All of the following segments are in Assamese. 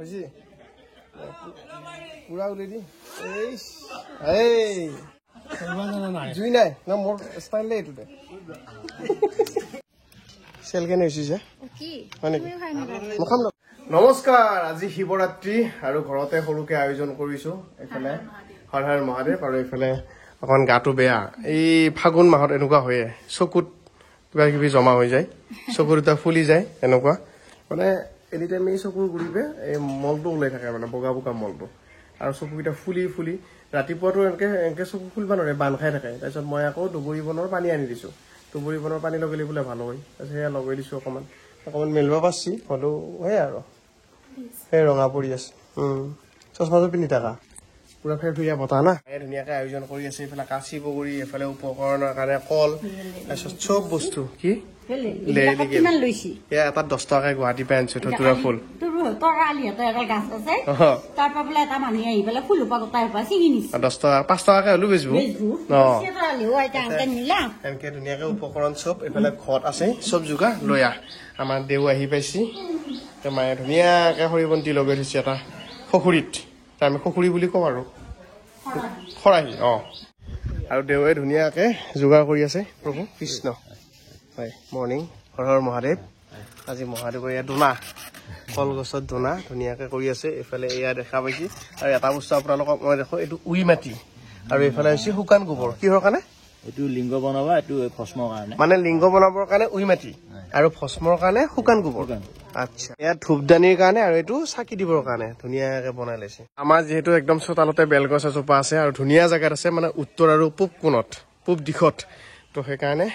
বুঝি পুৰা উলিদি এই জুই নাই না মোৰ স্টাইল দে এটুতে সেল কেনে হইছি যে মুখাম নমস্কাৰ আজি শিৱৰাত্ৰি আৰু ঘৰতে সৰুকে আয়োজন কৰিছো এফালে হৰ হৰ মহাদেৱ আৰু এফালে অকন গাটো বেয়া এই ফাগুন মাহত এনেকুৱা হয়ে চকুত কিবা কিবি জমা হৈ যায় চকুৰ এটা ফুলি যায় এনেকুৱা মানে এনি টাইম এই চকুৰ গুৰিবে এই মলটো ওলাই থাকে মানে বগা বগা মলটো আৰু চকুকেইটা ফুলি ফুলি ৰাতিপুৱাটো এনেকে চকু ফুলবা নৰে বান খাই থাকে তাৰপিছত মই আকৌ দুবৰি বনৰ পানী আনি দিছো দুবৰি বনৰ পানী লগালি বোলে ভাল হয় তাৰপিছত সেয়া লগাই দিছো অকমান মেলিব পাৰছি হ'লেও হয় আৰু সেই ৰঙা পৰি আছে চশমাটো পিন্ধি থাকা পুৰা ফেৰফেৰীয়া বতাহ না ধুনীয়াকে আয়োজন কৰি আছে এইফালে কাচি বগৰী এফালে উপকৰণৰ কাৰণে কল তাৰপিছত চব বস্তু কি এটা 10 টকাকে গুৱাহাটী পাই আনিছো ধতুৰা ফুল দহ টকা 5 টকাকে হলো বেচবো এনেকে ধুনীয়াকে উপকৰণ চব এইফালে ঘৰত আছে চব যোগাৰ লৈ আহ আমাৰ দেউ আহি পাইছি মায়ে ধুনীয়াকে খৰি বন্তি লগাই থৈছে এটা খখুৰিত আমি খখুৰি বুলি কওঁ আৰু খৰাহি আৰু দেউৱে ধুনীয়াকে যোগাৰ কৰি আছে প্ৰভু কৃষ্ণ হয় মৰ্ণিং হৰ হৰ মহাদেৱ আজি মহাদেৱৰ এয়া দোনা কলগছত দোনা ধুনীয়াকে কৰি আছে এইফালে এয়া দেখা পাইছি আৰু এটা বস্তু আপোনালোকক মই দেখো এইটো উই মাটি আৰু এইফালে হৈছে শুকান গোবৰ কিহৰ কাৰণে এইটো লিংগ বনাবা এইটো ফসমৰ কাৰণে মানে লিংগ বনাবৰ কাৰণে উই মাটি আৰু ফসমৰ কাৰণে শুকান গোবৰ আচ্ছা এয়া ধূপদানিৰ কাৰণে আৰু এইটো চাকি দিবৰ কাৰণে ধুনীয়াকে বনাই লৈছে আমাৰ যিহেতু একদম চোতালতে বেলগছ এজোপা আছে আৰু ধুনীয়া জেগাত আছে মানে উত্তৰ আৰু পূব দিশত তো সেইকাৰণে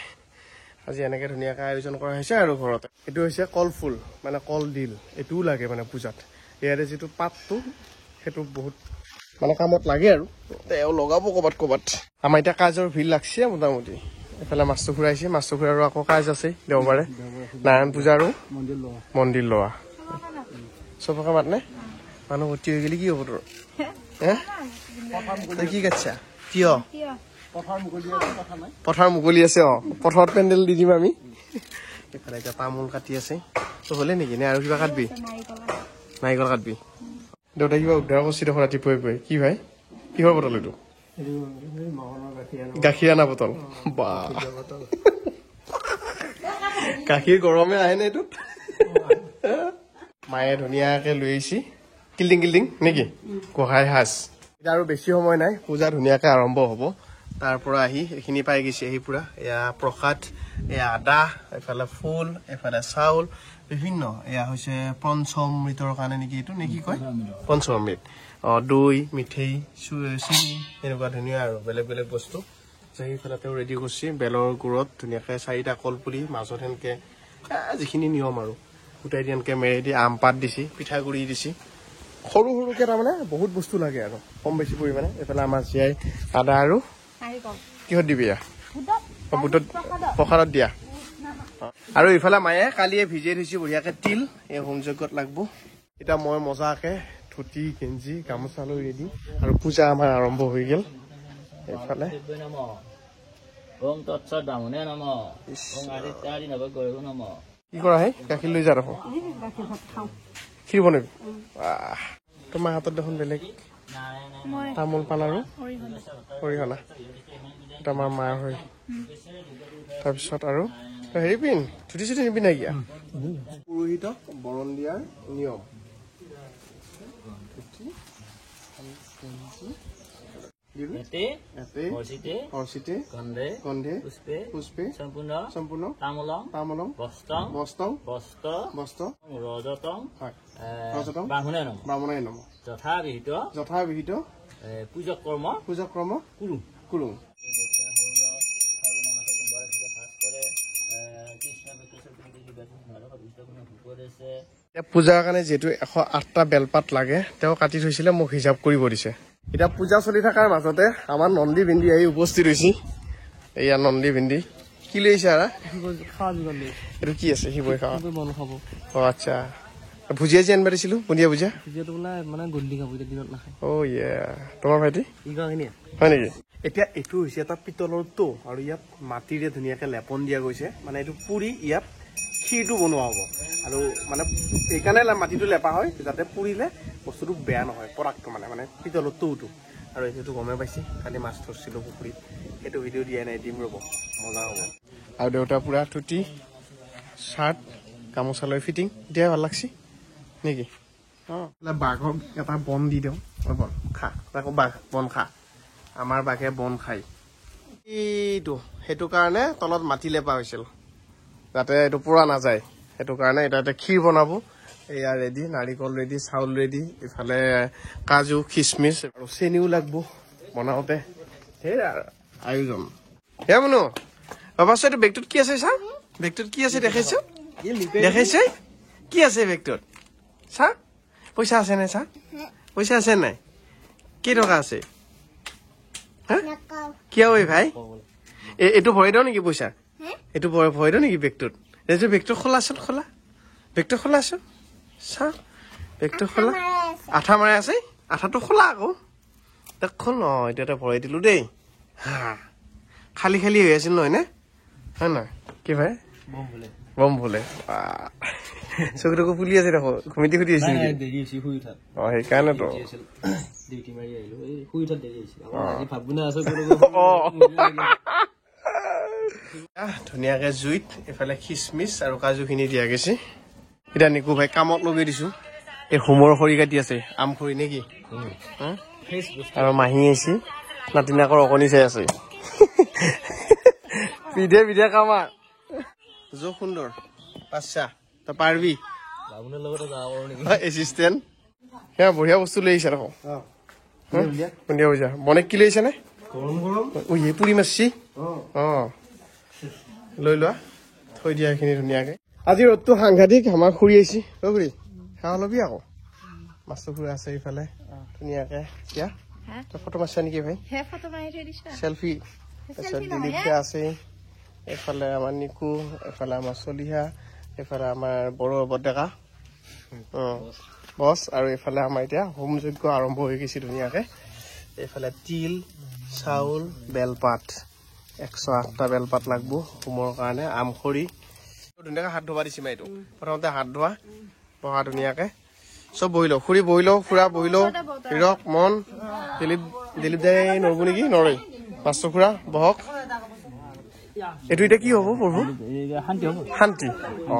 আজি এনেকে ধুনীয়াকে আয়োজন কৰা হৈছে আৰু ঘৰতে এইটো হৈছে কলফুল মানে কলডিল এইটোও লাগে মানে পূজাত ইয়াৰে যিটো পাতটো সেইটো বহুত মানে কামত লাগে আৰু তেওঁ লগাব ক'বাত আমাৰ এতিয়া কাজৰ ভিৰ লাগছে মোটামুটি এফালে মাছটো ফুৰাইছে মাছটো ফুৰাৰো আকৌ কাজ আছে দেওবাৰে নাৰায়ণ পূজা আৰু মন্দিৰ লোৱা চবকে মাতনে মানুহ ভৰ্তি হৈ গেলি কি হ'ব তোৰ তই কি কাটছা কিয় পথাৰ মুকলি আছে পথাৰত পেণ্ডেল দি দিম আমি এইফালে এতিয়া তামোল কাটি আছে তো হ'লে নেকি নে আৰু কিবা কাটবি নাৰিকল কাটবি দেউতাই কিবা উদ্ধাৰ কৰিছে দেখোন ৰাতিপুৱাই কি ভাই কিহৰ বটল এইটো গাখীৰ আনা বটল বা গাখীৰ গৰমে আহে নে এইটোত মায়ে ধুনীয়াকে লৈ আহিছি কিল্ডিং নেকি গোহাঁই সাজ এতিয়া আৰু বেছি সময় নাই পূজা ধুনীয়াকে আৰম্ভ হ'ব তাৰ পৰা আহি এইখিনি পাই গৈছে আহি পুৰা এয়া প্ৰসাদ এয়া আদা এফালে ফুল এফালে চাউল বিভিন্ন এয়া হৈছে পঞ্চমৃতৰ কাৰণে নেকি এইটো নেকি কয় পঞ্চমৃত দৈ মিঠেই চিনি এনেকুৱা ধুনীয়া আৰু বেলেগ বেলেগ বস্তু সেইফালে তেওঁ ৰেডি কৰিছে বেলৰ গুড়ত ধুনীয়াকে 4টা কলপুলি মাজত এনেকে যিখিনি নিয়ম আৰু গোটাই দি এনেকে মেৰি দি আম পাত দিছি পিঠাগুড়ি দিছি সৰু সৰুকে তাৰমানে বহুত বস্তু লাগে আৰু কম বেছি পৰিমাণে এইফালে আমাৰ জীয়াই আদা আৰু কিহত দিবি বুটত প্ৰসাদত দিয়া আৰু ইফালে মায়ে কালিয়ে ভিজিয়াই থৈছে বঢ়িয়াকে তিল এই হোম যজ্ঞত লাগব এতিয়া মই মজাকে ধুতি গেঞ্জি গামোচা লৈ ৰেডি আৰু পূজা আমাৰ আৰম্ভ হৈ গেল এইফালে কি কৰা হে গাখীৰ লৈ যা দেখোন ক্ষীৰ বনাবি তোমাৰ হাতত দেখোন বেলেগ তামোল পাণ আৰু অৰিহণা এটা আমাৰ মাৰ হয় তাৰপিছত আৰু হেৰি পিন ধুতি চুটি নিবি নাইকিয়া পুৰোহিতক বৰণ দিয়াৰ নিয়ম পুষ্পে সম্পূৰ্ণ তামলং বস্ত্ৰং ব্ৰাহ্মণায় নমঃ যথাবিহিত পূজক কৰ্ম কুৰু পূজাৰ কাৰণে যিহেতু 108টা বেলপাত লাগে তেওঁ কাটি থৈছিলে মোক হিচাপ কৰিব দিছে এতিয়া পূজা চলি থকাৰ মাজতে আমাৰ নন্দী ভিন্দি আহি উপস্থিত হৈছে এয়া নন্দী ভিন্দি কি লৈছে এইটো কি আছে শিৱই খাব আচ্ছা ভুজিয়া যে আনিব দিছিলো বুন্দিয়া ভুজিয়া মানে গধূলি খাব দিনত নাখায় তোমাৰ ভাইটি হয় নেকি এতিয়া এইটো হৈছে এটা পিতলৰ টো আৰু ইয়াত মাটিৰে ধুনীয়াকে লেপন দিয়া গৈছে মানে এইটো পুৰি ইয়াত ক্ষীৰটো বনোৱা হ'ব আৰু মানে এইকাৰণে মাটিটো লেপা হয় যাতে পুৰিলে বস্তুটো বেয়া নহয় প্ৰডাক্টটো মানে পিতলতটো উঠো আৰু এইটো গমে পাইছে কালি মাছ ধৰিছিলোঁ পুখুৰীত সেইটো ভিডিঅ' দিয়া নাই দিম ৰ'ব মজা হ'ব আৰু দেউতা পুৰা টুটি চাৰ্ট গামোচালৈ ফিটিং দিয়াই ভাল লাগছি নেকি অঁ বাঘক এটা বন দি দিওঁ বন খা আকৌ বাঘ বন খা আমাৰ বাঘে বন খায় এইটো সেইটো কাৰণে তলত মাটি লেপা হৈছিল যাতে এইটো পুৰা নাযায় সেইটো কাৰণে এটা ক্ষীৰ বনাব এয়া ৰেডি নাৰিকল ৰেডি চাউল ৰেডি ইফালে কাজু খিচমিচ আৰু চেনিও লাগব বনাওঁতে সেই আয়োজন হে মনো বাবা এইটো বেগটোত কি আছে চা বেগটোত কি আছে দেখাইছ কি আছে বেগটোত চা পইচা আছে নাই চা পইচা আছে নাই কি টকা আছে কিয় ঐ ভাই এইটো ভৰাই দিওঁ নেকি পইচা এইটো ভৰাই দিওঁ নেকি বেগটোত এইটো বেগটো খোলাচোন খোলা বেগটো খোলাচোন চা বেগটো খোলা আঠা মাৰাই আছে আঠাটো খোলা আকৌ তাক খোল ন এইটো এটা ভৰাই দিলো দেই হা খালী খালী হৈ আছিল নহয় নে হয় নহয় কি ভাই বম ভুলে চকুটকু ফুলি আছে দেখো ঘুমিটি খুটি আছে অ সেইকাৰণেতো ধুনীয়াকে জুইত এফালে খিচমিচ আৰু কাজুখিনি দিয়া গৈছে এতিয়া নিকু ভাই কামত লগাই দিছো এই হোমৰ খৰি কাটি আছে আম খৰি নেকি আৰু মাহী আহিছে নাতিনাকৰ অকণি চাই আছে বিধে বিধে কামা জো সুন্দৰ পাচ্ছা তই পাৰিবি এচিষ্টেণ্ট সেয়া বঢ়িয়া বস্তু লৈ আহিছে দেখোন সন্ধিয়া পইচা বনে কি লৈ আহিছে নে পুৰি মাছছি অ লৈ লোৱা থৈ দিয়া এইখিনি ধুনীয়াকে আজি ৰ'দটো সাংঘাতিক আমাৰ খুৰি আহিছে অ খুৰি সেৱা ল'বি আকৌ মাছটো খুৰা আছে ইফালে ধুনীয়াকে এতিয়া তই ফটো মাৰিছা নেকি ভাই চেলফি তাৰপিছত দিলীপ আছে এইফালে আমাৰ নিকু এইফালে আমাৰ চলিহা এইফালে আমাৰ বড়ো বৰডেকা বছ আৰু এইফালে আমাৰ এতিয়া হোম যজ্ঞ আৰম্ভ হৈ গৈছে ধুনীয়াকে এইফালে তিল চাউল বেলপাত 108টা বেলপাত লাগব হোমৰ কাৰণে আমখৰি ধুনীয়াকে হাত ধোৱা দিছে এইটো প্ৰথমতে হাত ধোৱা বহা ধুনীয়াকে চব বহি লওঁ খুৰী বহি লওঁ খুৰা বহি লওঁ হিৰক মন দিলীপ দাই নৰব নেকি নৰয় মাছটো খুৰা বহক এইটো এতিয়া কি হ'ব প্ৰভু শান্তি অ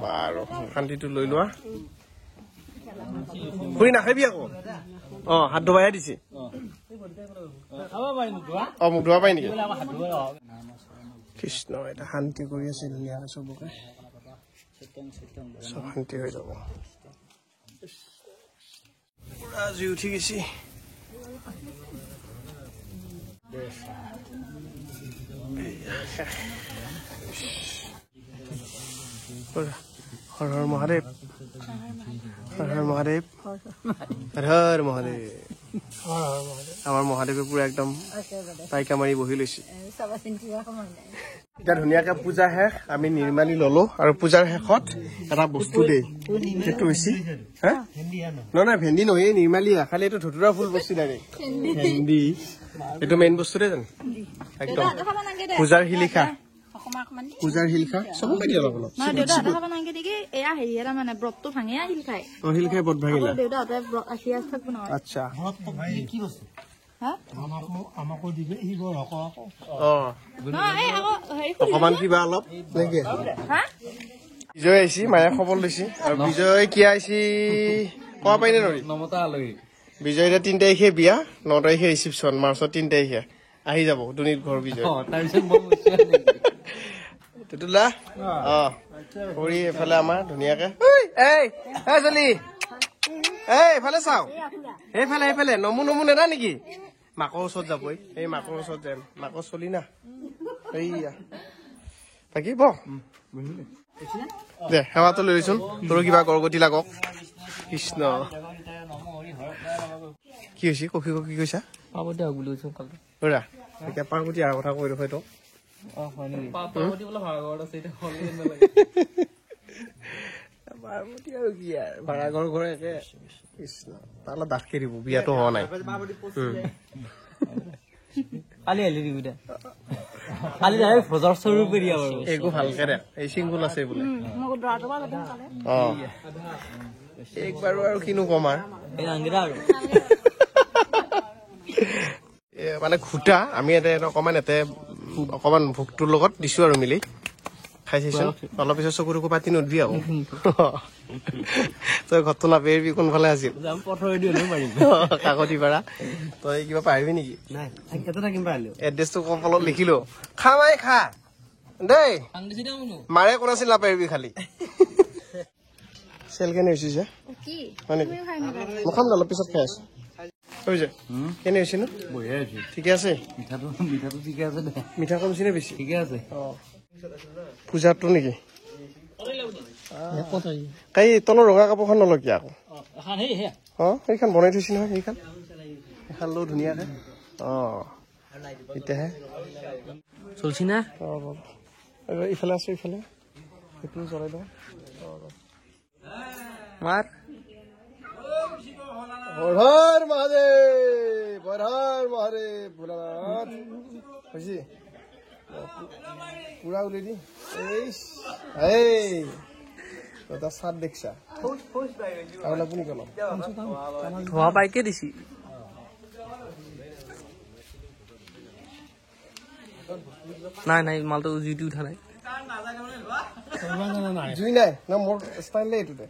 বাৰু শান্তিটো লৈ লোৱা খুৰী নাখাবি আকৌ অ হাত ধোৱাইহে দিছে অ মোক ধোৱা পাই নেকি কৃষ্ণ এটা শান্তি কৰি আছে ধুনীয়াকে চবকে চব শান্তি হৈ যাব পুৰা জুই উঠি গৈছে হৰ হৰ মহাদেৱ হৰ হৰ মহাদেৱ হৰ হৰ মহাদেৱ আমাৰ মহাদেৱে পুৰা একদম পাইকা মাৰি বহি লৈছে এতিয়া ধুনীয়াকে পূজা শেষ আমি নিৰ্মালি ললো আৰু পূজাৰ শেষত এটা বস্তু দেই সেইটো হৈছে নহয় ভেন্দি নহয় নিৰ্মালি খালি এইটো ধুতুৰা ফুল বস্তু ডাইৰেক্ট ভেন্দি এইটো মেইন বস্তু দে জানো একদম পূজাৰ শিলিখা পূজাৰ শিলিখা চব পাই দিয়া অলপ অলপ শিলিখাই বট ভাঙিলা আচ্ছা অকমান কিবা অলপ বিজয় আহিছি মায়ে খবৰ লৈছে আৰু বিজয় কি আহিছি কোৱা পাই নে নৰি বিজয় এতিয়া 3 তাৰিখে বিয়া 9 তাৰিখে ৰিচিপশ্যন মাৰ্চৰ 3 তাৰিখে আহি যাব দুনিত ঘৰ বিজয় তেতুলা অ কৰি এফালে আমাৰ ধুনীয়াকে চলি এইফালে চাও এইফালে নমু নেদা নেকি মাকৰ ওচৰত যাবই এই মাকৰ ওচৰত যাম মাকৰ চলি না এইয়া বাকী ব দে সেৱাটো লৈ লৈচোন তোৰ কিবা গৰগতি লাগক কৃষ্ণ কি হৈছে কফি কি কৈছা এতিয়া পাৰ্বতী আহাৰ কথা কৈ দেখো তোক পাৰ্বতী আৰু কি আৰু ভাড়াঘৰ ঘৰ একে কৃষ্ণ তালৈ ডাঠকে দিব বিয়াটো হোৱা নাই খালি ডাইৰেক্ট ভজাৰ চৰু কৰি দিয়া বাৰু একো ভালকে দে এই চিংগুল আছে বোলে একবাৰো আৰু কিনো কম আৰু এই আংগিৰা আৰু মানে ঘুটা আমি অকমান ভোকটোৰ লগত দিছো আৰু মিলি খাই চাইছো অলপ পিছত চকু টকু পাতি নদবি আকৌ তই ঘৰটো নাপাৰিবি কোনফালে আছিল কাকতি পাৰা তই কিবা পাৰিবি নেকি এড্ৰেছটো কপালত লিখিলো খা মাই খা দেই মাৰে কোন আছিল নাপাৰিবি খালি চেল কেনে হৈছে যে মই খাম অলপ পিছত খাই আছো কেনে হৈছে নো ঠিকে আছে মিঠাটো ঠিকে আছে দে মিঠা কমছি নে বেছি ঠিকে আছে পূজাটো নেকি কাই তলৰ ৰঙা কাপোৰখন নলগিয়া আকৌ সেইখন বনাই থৈছি নহয় সেইখন লওঁ ধুনীয়াকে এতিয়াহে চলছি না ইফালে আছো ইফালে সেইটো জ্বলাই দিওঁ মাৰ হৰ মহাদেৱ ভোলানাথ হৈছে পুৰা উলিয়াই দি এই তই চাত দেখছা আৰু আপুনি কলম ধোৱা পাইকে দিছি নাই মালটো জুইটো উঠা নাই জুই নাই না মোৰ ষ্টাইল এইটোতে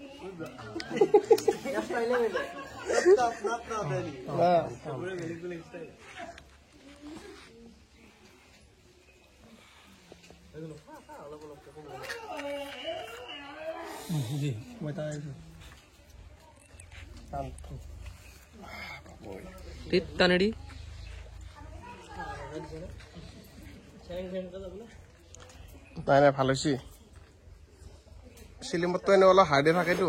টানেদি নাই ভাল হৈছে চিলিমতটো এনে অলপ হাৰ্ডে থাকেতো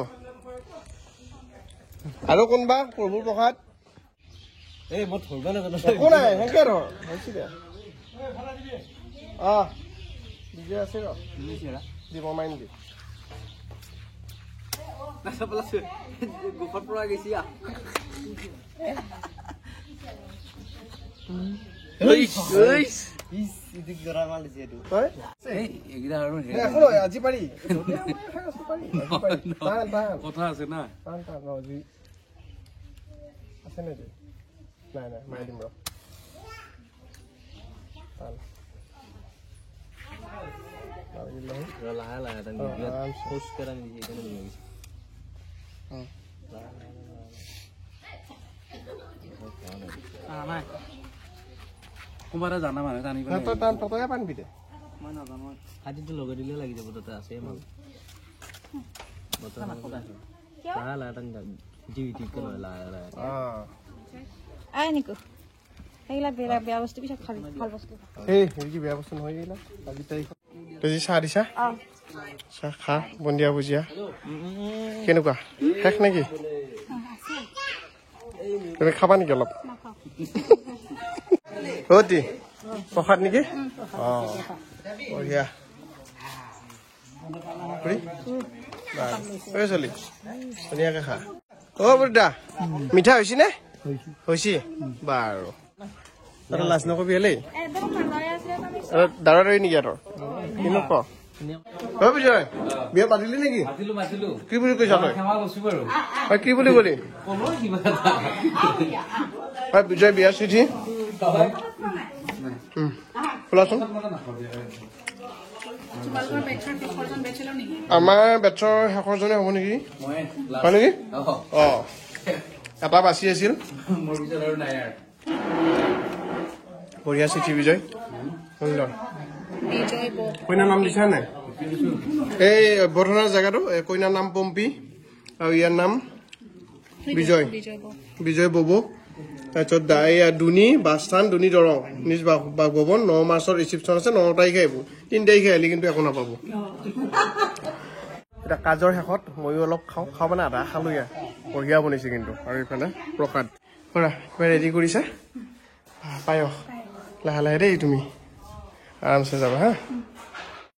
আৰু কোনবা প্ৰভুৰ প্ৰসাদ এই মই ধৰবা নাজানো একো নাই সেনেকে ধৰ হৈছে দে বিজয় আছে ৰ দিব মাইন দি গোফত পৰা গৈছি আজি পাৰি কথা আছে না আছে নে নাই নাই মাৰি দিম ৰ লাহে লাহে খোজ কেৰা কোনবাৰে জানা মানুহ টানি তই পানবি দে মই নাজানো হাতীটো লগাই দিলে লাগি যাব তাতে আছে মাল লাহে লাহে টানি জিবি ঠিক কৰি লাহে লাহে সেইবিলাক বেয়া বস্তু পিছত খাবি ভাল বস্তু কি বেয়া বস্তু নহয় এইবিলাক আজি তাৰিখ তই চাহ দিছা চাহ খা বন্দিয়া ভুজিয়া কেনেকুৱা শেষ নেকি তুমি খাবা নেকি অলপ অতি প্ৰসাদ নেকি বঢ়িয়া চলি ধুনীয়াকে খা বুদ্ধা মিঠা হৈছে নে হৈছে বাৰু তই লাজ নকবি হেলেই দাঁড়া নেকি আৰু কিনো ক বিজয় বিয়া পাতিলি নেকি কি বুলি কৈছা তই কি বুলি কলি বিজয় বিয়া চিঠি খোলাচোন আমাৰ বেটছৰ শেষৰজনে হ'ব নেকি হয় নেকি এটা বাচি আছিল বঢ়িয়া চিঠি বিজয় সুন্দৰ কইনাৰ নাম দিছা নাই এই অভ্যৰ্থনাৰ জেগাটো কইনাৰ নাম পম্পী আৰু ইয়াৰ নাম বিজয় বিজয় ববু তাৰপিছত দুনি বাছস্থান দুনি দৰং নিজ বাসভৱন 9 মাৰ্চৰ ৰিচিপশ্যন আছে 9 তাৰিখে আহিব 3 তাৰিখে আহিলে কিন্তু একো নাপাব এতিয়া কাজৰ শেষত ময়ো অলপ খাওঁ মানে আধা খালো ইয়াৰ বঢ়িয়া বনাইছে কিন্তু আৰু এইফালে প্ৰসাদ কৰা কিবা ৰেডি কৰিছা পায়স লাহে লাহে দেই তুমি আৰামছে যাবা হা